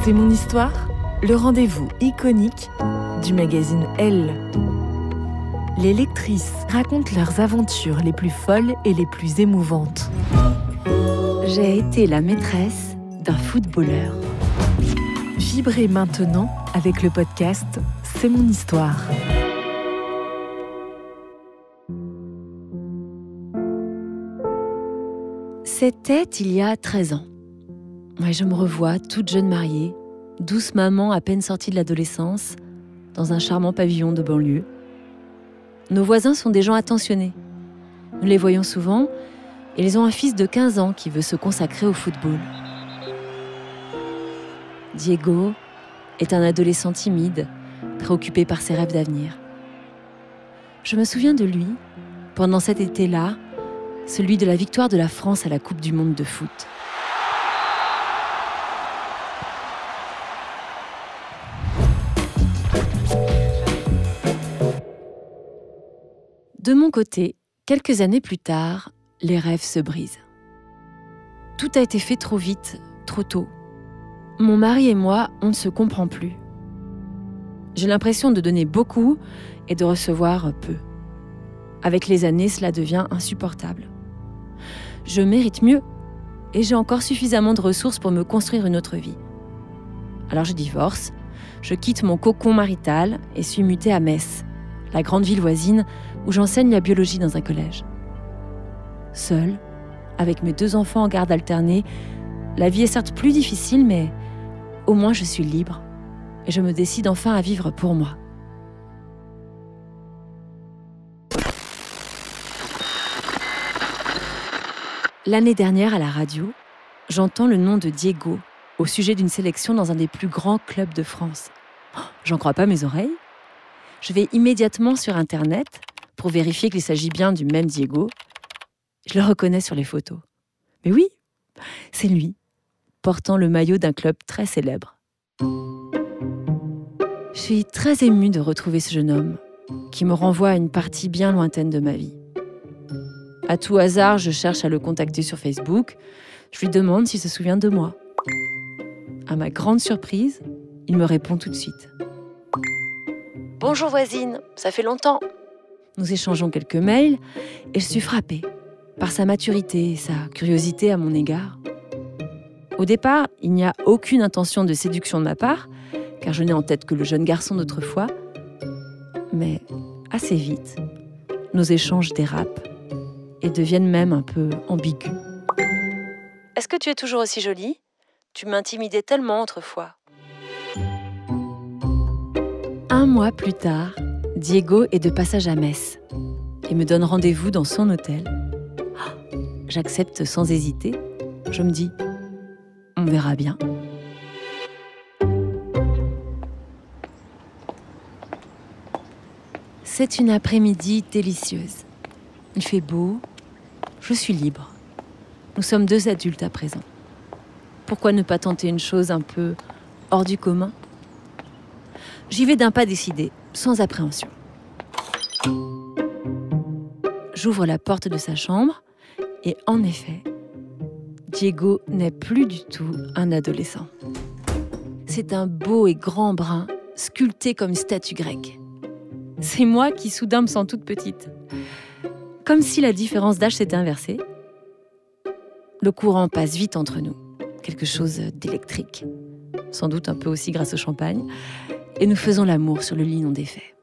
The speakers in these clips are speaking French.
C'est mon histoire, le rendez-vous iconique du magazine Elle. Les lectrices racontent leurs aventures les plus folles et les plus émouvantes. J'ai été la maîtresse d'un footballeur. Vibrez maintenant avec le podcast C'est mon histoire. C'était il y a 13 ans. Je me revois toute jeune mariée, douce maman à peine sortie de l'adolescence, dans un charmant pavillon de banlieue. Nos voisins sont des gens attentionnés. Nous les voyons souvent et ils ont un fils de 15 ans qui veut se consacrer au football. Diego est un adolescent timide, préoccupé par ses rêves d'avenir. Je me souviens de lui, pendant cet été-là, celui de la victoire de la France à la Coupe du Monde de foot. De mon côté, quelques années plus tard, les rêves se brisent. Tout a été fait trop vite, trop tôt. Mon mari et moi, on ne se comprend plus. J'ai l'impression de donner beaucoup et de recevoir peu. Avec les années, cela devient insupportable. Je mérite mieux et j'ai encore suffisamment de ressources pour me construire une autre vie. Alors je divorce, je quitte mon cocon marital et suis mutée à Metz, la grande ville voisine où j'enseigne la biologie dans un collège. Seule, avec mes 2 enfants en garde alternée, la vie est certes plus difficile, mais au moins je suis libre et je me décide enfin à vivre pour moi. L'année dernière, à la radio, j'entends le nom de Diego au sujet d'une sélection dans un des plus grands clubs de France. J'en crois pas mes oreilles. Je vais immédiatement sur Internet pour vérifier qu'il s'agit bien du même Diego. Je le reconnais sur les photos. Mais oui, c'est lui, portant le maillot d'un club très célèbre. Je suis très émue de retrouver ce jeune homme, qui me renvoie à une partie bien lointaine de ma vie. À tout hasard, je cherche à le contacter sur Facebook. Je lui demande s'il se souvient de moi. À ma grande surprise, il me répond tout de suite. « Bonjour voisine, ça fait longtemps !» Nous échangeons quelques mails et je suis frappée par sa maturité et sa curiosité à mon égard. Au départ, il n'y a aucune intention de séduction de ma part, car je n'ai en tête que le jeune garçon d'autrefois. Mais assez vite, nos échanges dérapent et deviennent même un peu ambigus. « Est-ce que tu es toujours aussi jolie ? Tu m'intimidais tellement autrefois. » 1 mois plus tard, Diego est de passage à Metz et me donne rendez-vous dans son hôtel. J'accepte sans hésiter. Je me dis, on verra bien. C'est une après-midi délicieuse. Il fait beau, je suis libre. Nous sommes 2 adultes à présent. Pourquoi ne pas tenter une chose un peu hors du commun ? J'y vais d'un pas décidé, sans appréhension. J'ouvre la porte de sa chambre et en effet, Diego n'est plus du tout un adolescent. C'est un beau et grand brun, sculpté comme une statue grecque. C'est moi qui soudain me sens toute petite. Comme si la différence d'âge s'était inversée. Le courant passe vite entre nous, quelque chose d'électrique. Sans doute un peu aussi grâce au champagne. Et nous faisons l'amour sur le lit non défait.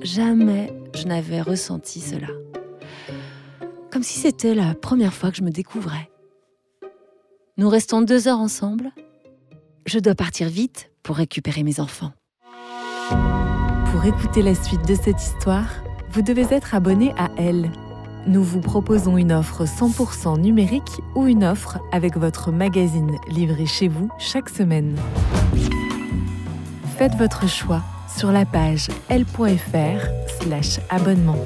Jamais je n'avais ressenti cela. Comme si c'était la première fois que je me découvrais. Nous restons 2 heures ensemble. Je dois partir vite pour récupérer mes enfants. Pour écouter la suite de cette histoire, vous devez être abonné à Elle. Nous vous proposons une offre 100% numérique ou une offre avec votre magazine livré chez vous chaque semaine. Faites votre choix sur la page elle.fr/abonnement.